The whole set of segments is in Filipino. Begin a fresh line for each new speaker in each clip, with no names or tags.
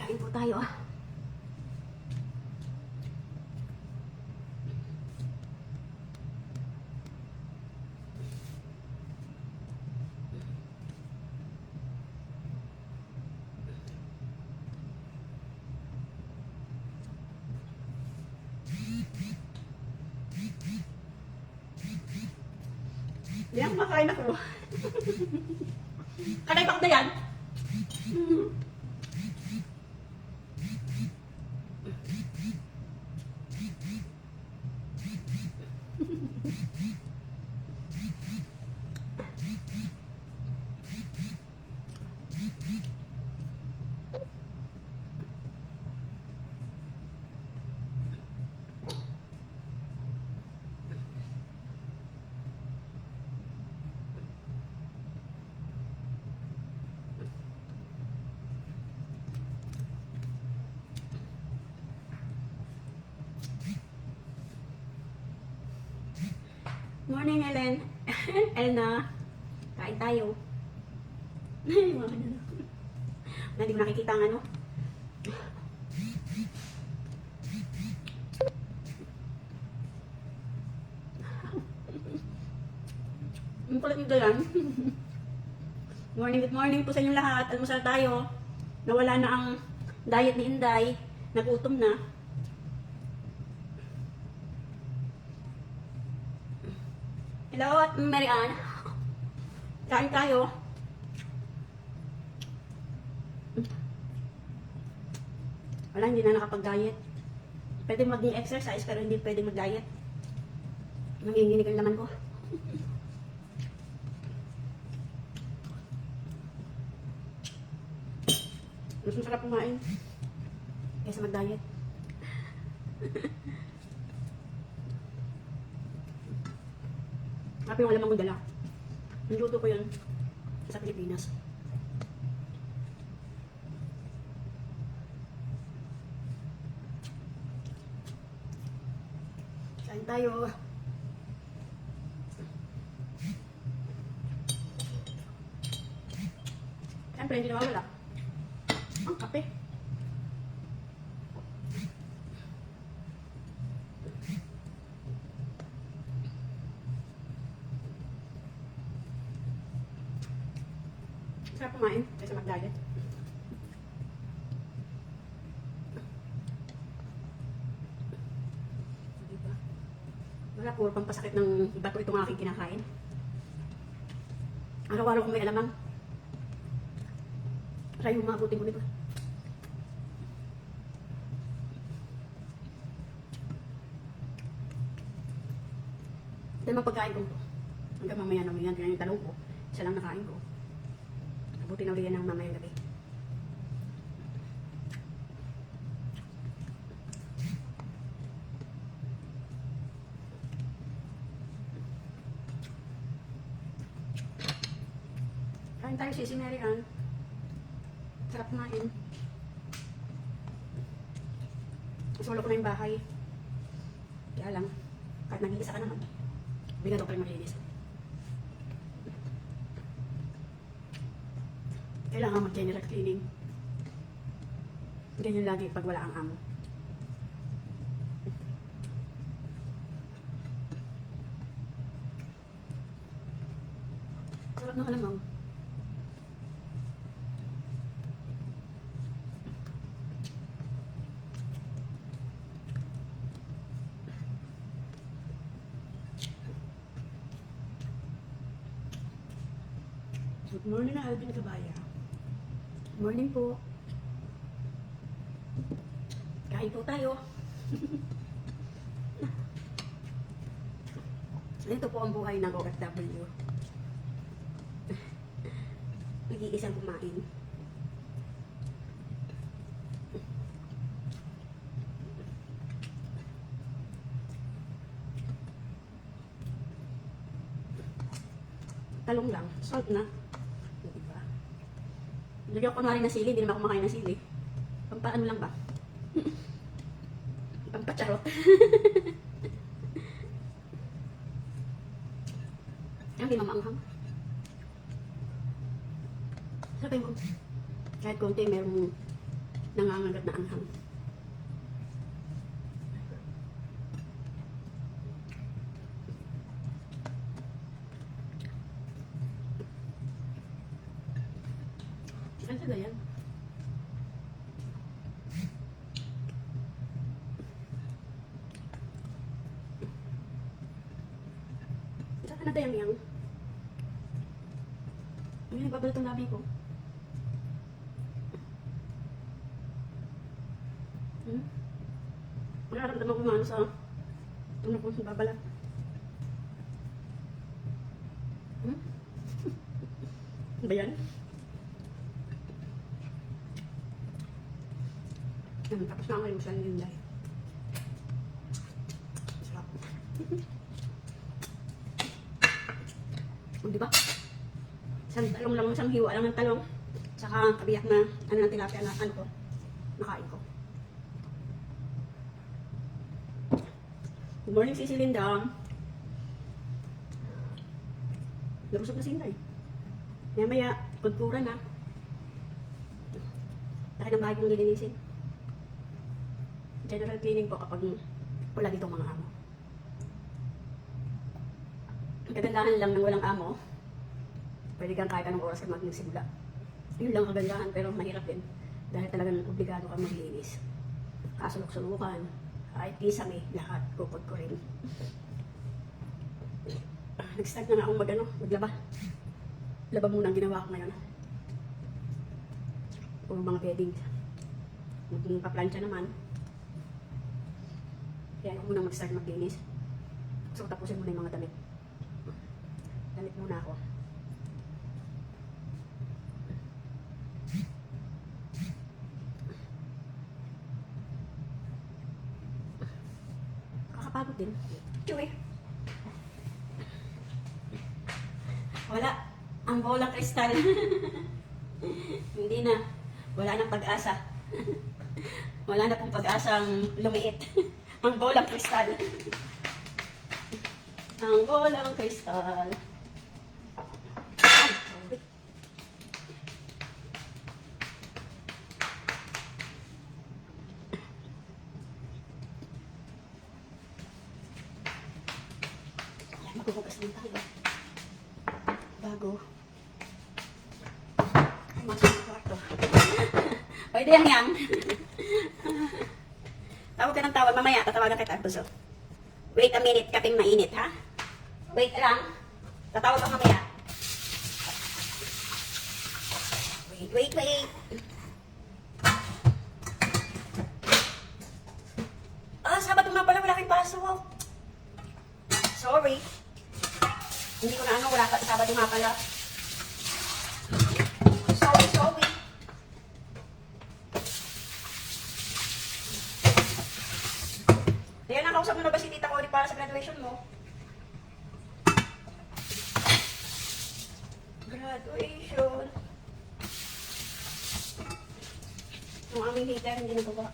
Kain po tayo ah. Yan, makain ako. Kanay bak na yan. Morning, Ellen. Elna. Kain tayo. Hindi mo nakikita ang ano. Ang kulit nito yan. Morning, good morning po sa inyong lahat. Almusal tayo. Nawala na ang diet ni Inday. Nagutom na. Hello, Mary Ann. Kain tayo. Wala, hindi na nakapag-diet. Pwede mag-exercise pero hindi pwede mag-diet. Nanginginig ang laman ko. Mas masarap kumain kaysa mag-diet. Happy yung alamang kong dala. Niluto ko yun sa Pilipinas. Kain tayo. Siyempre, hindi nawawala ang kape. Sarap kumain kaysa mag-diet. Diba? Wala po, pampasakit ng bato itong aking kinakain. Araw-araw kung may alamang. Try yung mabuti ko nito. Ito naman pagkain ko. Hanggang mamaya na yan. Kaya yung talong ko, isa lang nakain ko. Buti na ulit yan ng mamayang gabi. Kain tayo si Mary Ann. Sarap kumain. Solo ko na yung bahay. Kaya lang, kahit nag-iisa ka naman, bigat ko pa rin maglinis. Kailangan mag-general cleaning. Ganyan lagi pag wala ang amo. Sarap ng alamang. Good morning na Alvin Cabaya. Morning po. Kain po tayo. Ito po ang buhay ng OFW. Nag-iisang kumain. Talong lang. Salt na. Diba? Lagyan ko kunwari na sili, hindi naman ako kumakain ng sili. Pampaano lang ba? Pampacharot. Ang di mamaanghang. Sabi mo, kahit konti merong Nangangagat na anghang. Ano ba yan? Saan na tayang yang? Ay, nagbabalot ang labi ko. Nararamdaman ko nga ano sa tunog ko sa babalat. Ano ba yan? Tapos na ang alimusan yung dahil. Sarap. Diba? Isang talong lang, isang hiwa lang ng talong. Saka kabiyak na ano ng tilapia na ano ko. Nakain ko. Good morning, Sisi Linda. Nabusog na si Inday. Maya-maya, kultura na. Laki ng bahay kong lilinisin. General cleaning po kapag wala dito mga amo. Ang kagandahan lang ng walang amo, pwede kang kahit anong oras ka magsimula. Yun lang kagandahan, pero mahirap din. Dahil talagang obligado kang maglinis. Kasulok-sulukan, kahit kisame, lahat, kukod ko rin. Nag-start na nga akong maglaba. Laba muna ang ginawa ko ngayon. Puro mga bedding. Kung paplansya naman, kaya ako muna mag-start maglinis. So, tapusin muna yung mga damit. Damit muna ako. Kakapagod din. Chewy. Wala. Ang bolang kristal. Hindi na. Wala nang pag-asa. Wala na pong pag-asang lumiit. Ang bolang kristal. Ang bolang kristal. Maghuhugas din tayo. Bago. Masuk sa kwarto. Pwede yan yan. Tawag ka ng tawag. Mamaya, tatawagan kita. Buso. Wait a minute, kaping mainit, ha? Wait lang. Tatawag ka mamaya. Wait. Ah, Sabado nga pala. Wala kang pasok. Sorry. Hindi ko na ano. Wala ka. Sabado nga pala. Sorry. Kaya nakausap mo na ba si Tita Cory para sa graduation mo? Graduation. Yung aming heater hindi nagawa.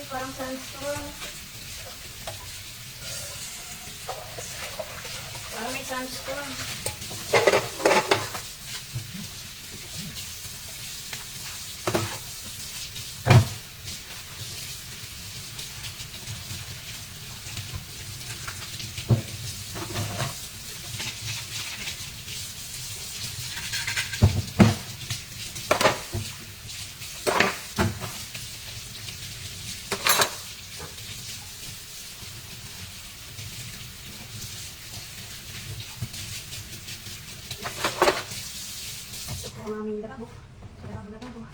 Parang sandstorm. Parang may sandstorm. Ang aming lababo. Lababo.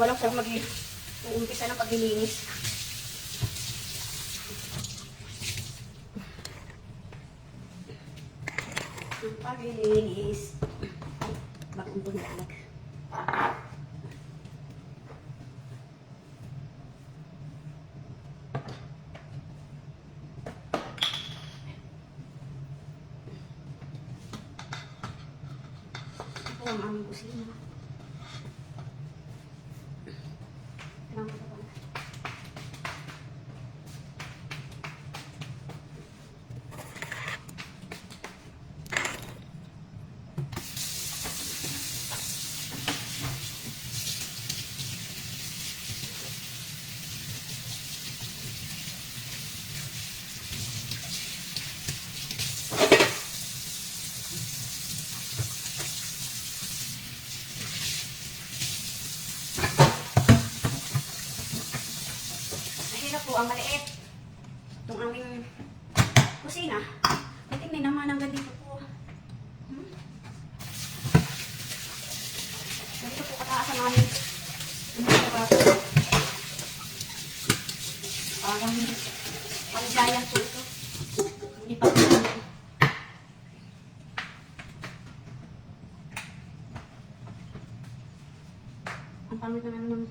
ko alam saan mag-uumpisa ng paglilinis. Ang paglilinis. Ay, baka umpun na alag. Ito ang aming kusina. Kailangan ko pa. Mahirap po ang maliit. Itong aming kusina. Buti may naman hanggang dito po. Ganito po kataas ang aming trabaho. Parang pang-giant po ito. Hindi pa po. Ang pangit na naman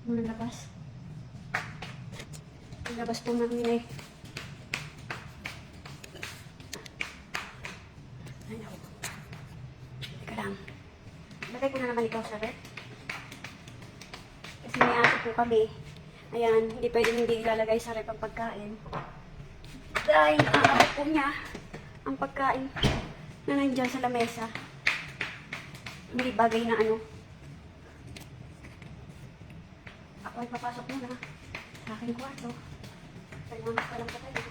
ng labas. Ang labas po namin eh. Ay, naku. Teka lang. Lagay ko na naman ito sa rep. Kasi may aso po kami. Ayan, hindi pwedeng hindi ilalagay sa rep ang pagkain. Dahil aabot po niya ang pagkain na nandiyan sa lamesa. Hindi bagay na ano. Ako ay papasok muna sa aking kwarto. Kailangan ko lang pa tayo.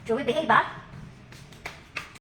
Joey, behave ba?